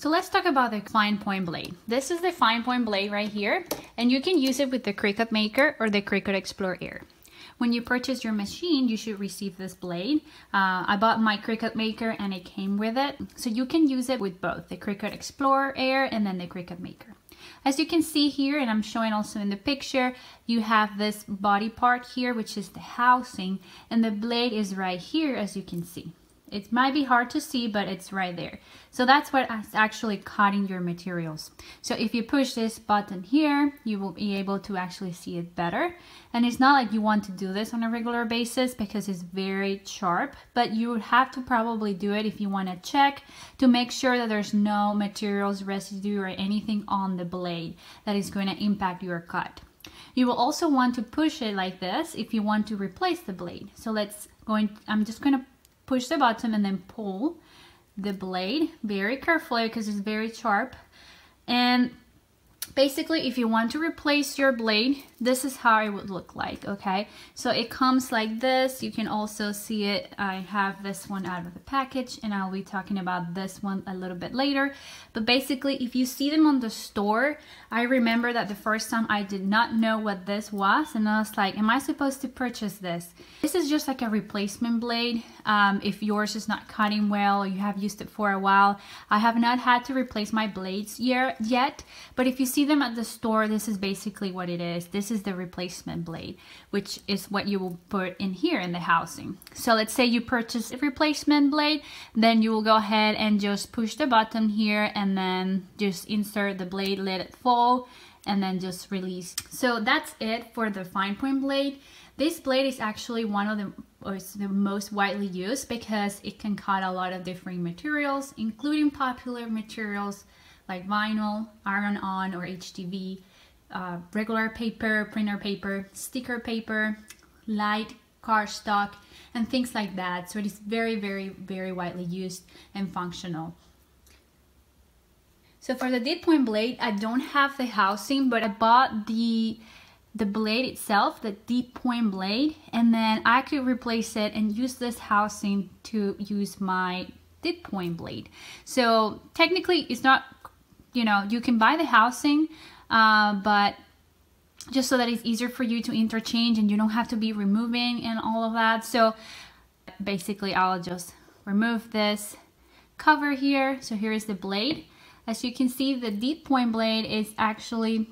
So let's talk about the fine point blade. This is the fine point blade right here, and you can use it with the Cricut Maker or the Cricut Explore Air. When you purchase your machine, you should receive this blade. I bought my Cricut Maker and it came with it. So you can use it with both the Cricut Explore Air and then the Cricut Maker. As you can see here, and I'm showing also in the picture, you have this body part here, which is the housing, and the blade is right here, as you can see. It might be hard to see, but it's right there. So that's what is actually cutting your materials. So if you push this button here, you will be able to actually see it better. And it's not like you want to do this on a regular basis because it's very sharp, but you would have to probably do it if you want to check to make sure that there's no materials, residue, or anything on the blade that is going to impact your cut. You will also want to push it like this if you want to replace the blade. So I'm just going to push the button and then pull the blade very carefully because it's very sharp. And basically, if you want to replace your blade, this is how it would look like, okay? So it comes like this. You can also see it. I have this one out of the package, and I'll be talking about this one a little bit later. But basically, if you see them on the store, I remember that the first time I did not know what this was, and I was like, am I supposed to purchase this? This is just like a replacement blade. If yours is not cutting well or you have used it for a while, I have not had to replace my blades yet, but if you see them at the store, this is basically what it is. This is the replacement blade, which is what you will put in here in the housing. So let's say you purchase a replacement blade, then you will go ahead and just push the button here and then just insert the blade, let it fall, and then just release. So that's it for the fine point blade. This blade is actually one of the most widely used because it can cut a lot of different materials, including popular materials like vinyl, iron-on or HDV, regular paper, printer paper, sticker paper, light cardstock, and things like that. So it is very, very, very widely used and functional. So for the deep point blade, I don't have the housing, but I bought the blade itself, the deep point blade, and then I could replace it and use this housing to use my deep point blade. So technically it's not, you know, you can buy the housing, but just so that it's easier for you to interchange and you don't have to be removing and all of that. So basically I'll just remove this cover here. So here is the blade. As you can see, the deep point blade is actually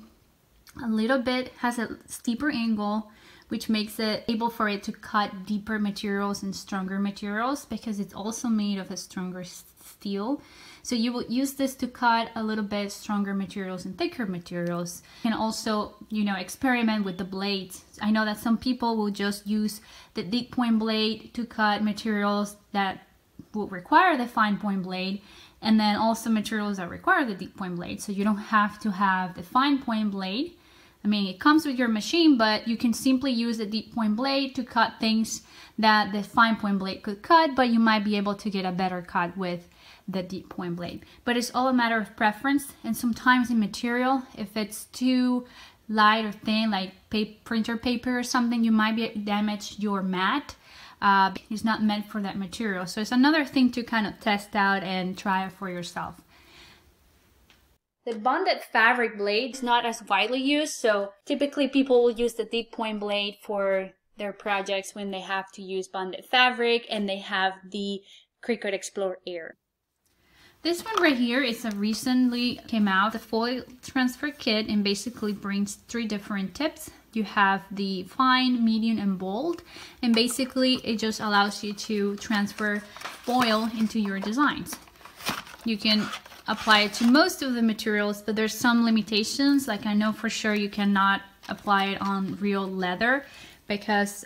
a little bit, has a steeper angle, which makes it able for it to cut deeper materials and stronger materials because it's also made of a stronger steel. So you will use this to cut a little bit stronger materials and thicker materials. You can also, you know, experiment with the blades. I know that some people will just use the deep point blade to cut materials that will require the fine point blade, and then also materials that require the deep point blade. So you don't have to have the fine point blade. I mean, it comes with your machine, but you can simply use the deep point blade to cut things that the fine point blade could cut, but you might be able to get a better cut with the deep point blade. But it's all a matter of preference, and sometimes in material, if it's too light or thin, like printer paper or something, you might be damage your mat. It's not meant for that material. So it's another thing to kind of test out and try it for yourself. The bonded fabric blade is not as widely used, so typically people will use the deep point blade for their projects when they have to use bonded fabric and they have the Cricut Explore Air. This one right here is a recently came out, the foil transfer kit, and basically brings 3 different tips. You have the fine, medium, and bold, and basically it just allows you to transfer foil into your designs. You can apply it to most of the materials, but there's some limitations. Like I know for sure you cannot apply it on real leather because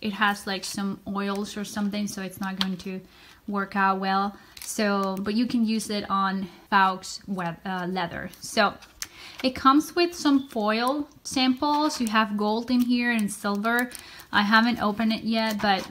it has like some oils or something, so it's not going to work out well. So, but you can use it on Faux leather. So it comes with some foil samples. You have gold in here and silver. I haven't opened it yet, but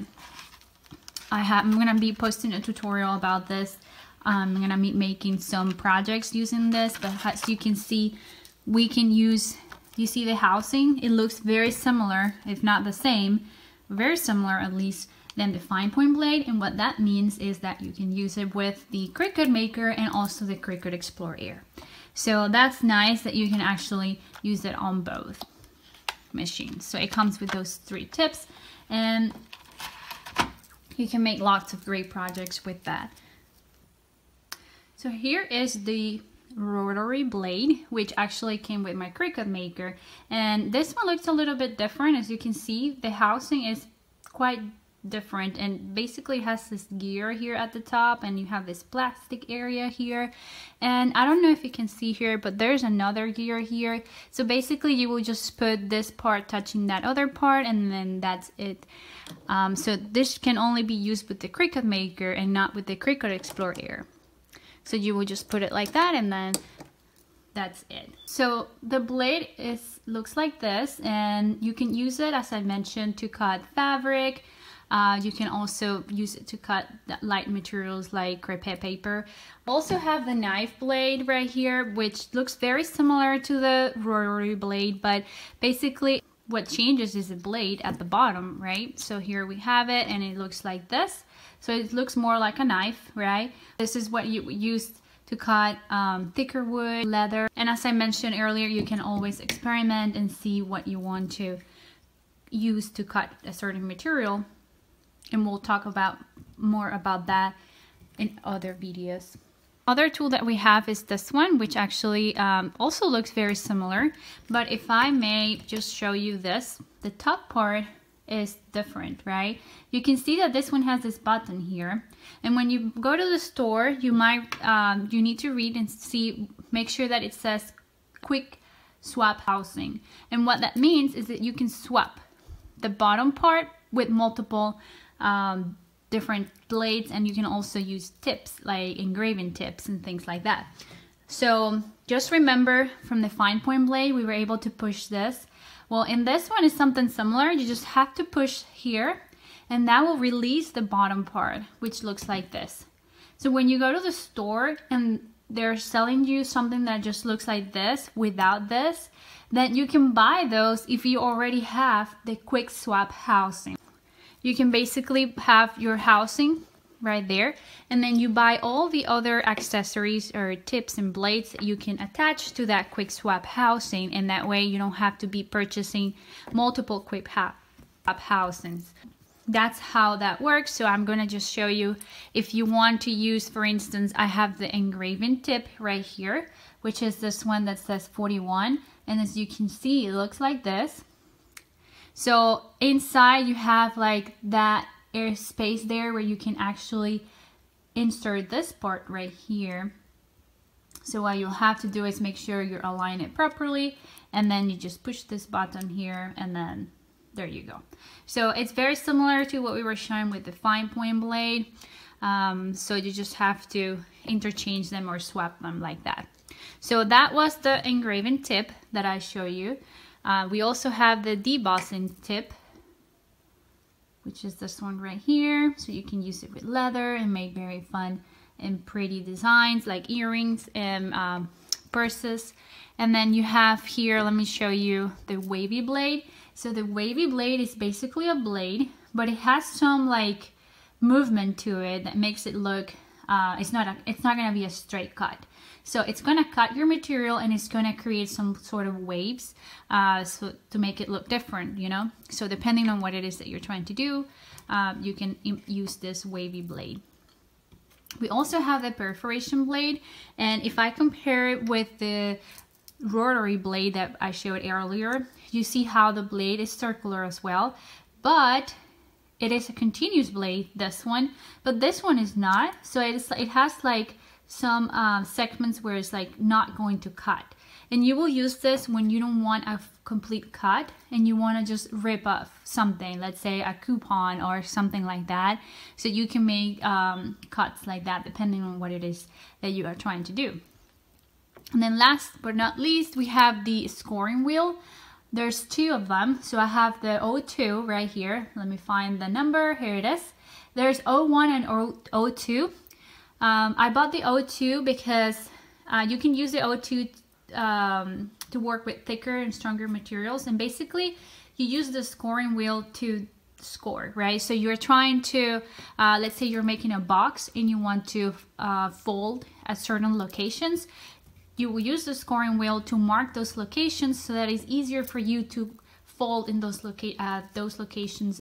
I'm gonna be posting a tutorial about this. I'm gonna be making some projects using this, but as you can see, we can use, you see the housing? It looks very similar, if not the same, very similar at least, than the fine point blade. And what that means is that you can use it with the Cricut Maker and also the Cricut Explore Air. So that's nice that you can actually use it on both machines. So it comes with those 3 tips, and you can make lots of great projects with that. So here is the Rotary Blade, which actually came with my Cricut Maker, and this one looks a little bit different. As you can see, the housing is quite different, and basically has this gear here at the top, and you have this plastic area here, and I don't know if you can see here, but there's another gear here. So basically you will just put this part touching that other part, and then that's it. So this can only be used with the Cricut Maker and not with the Cricut Explore Air. So you will just put it like that, and then that's it. So the blade looks like this, and you can use it, as I mentioned, to cut fabric. You can also use it to cut light materials like crepe paper. Also have the knife blade right here, which looks very similar to the Rotary Blade, but basically what changes is the blade at the bottom, right? So here we have it, and it looks like this. So it looks more like a knife, right? This is what you use to cut thicker wood, leather. And as I mentioned earlier, you can always experiment and see what you want to use to cut a certain material. And we'll talk more about that in other videos. Other tool that we have is this one, which actually also looks very similar. But if I may just show you this, the top part is different, right? You can see that this one has this button here, and when you go to the store, you need to read and see, make sure that it says Quickswap Housing. And what that means is that you can swap the bottom part with multiple different blades, and you can also use tips like engraving tips and things like that. So just remember, from the fine point blade we were able to push this. Well, in this one is something similar. You just have to push here, and that will release the bottom part, which looks like this. So when you go to the store and they're selling you something that just looks like this without this, then you can buy those if you already have the Quickswap Housing. You can basically have your housing right there, and then you buy all the other accessories or tips and blades that you can attach to that Quickswap Housing, and that way you don't have to be purchasing multiple Quickswap housings. That's how that works. So I'm gonna just show you, if you want to use, for instance, I have the Engraving Tip right here, which is this one that says 41, and as you can see, it looks like this. So inside you have like that air space there where you can actually insert this part right here. So what you'll have to do is make sure you align it properly, and then you just push this button here, and then there you go. So it's very similar to what we were showing with the fine point blade. So you just have to interchange them or swap them like that. So that was the engraving tip that I show you. We also have the debossing tip, which is this one right here. So you can use it with leather and make very fun and pretty designs like earrings and purses. And then you have here, let me show you the Wavy Blade. So the Wavy Blade is basically a blade, but it has some like movement to it that makes it look, it's not gonna be a straight cut. So it's gonna cut your material, and it's gonna create some sort of waves so to make it look different, you know? So depending on what it is that you're trying to do, you can use this Wavy Blade. We also have the Perforation Blade, and if I compare it with the Rotary Blade that I showed earlier, you see how the blade is circular as well, but it is a continuous blade, this one, but this one is not. So it has like some segments where it's like not going to cut, and you will use this when you don't want a complete cut and you want to just rip off something, let's say a coupon or something like that. So you can make cuts like that depending on what it is that you are trying to do. And then last but not least, we have the scoring wheel. There's two of them. So I have the 02 right here. Let me find the number. Here it is. There's 01 and 02. I bought the 02 because you can use the 02 to work with thicker and stronger materials. And basically, you use the scoring wheel to score, right? So you're trying to, let's say you're making a box and you want to fold at certain locations. You will use the scoring wheel to mark those locations so that it's easier for you to fold in those locations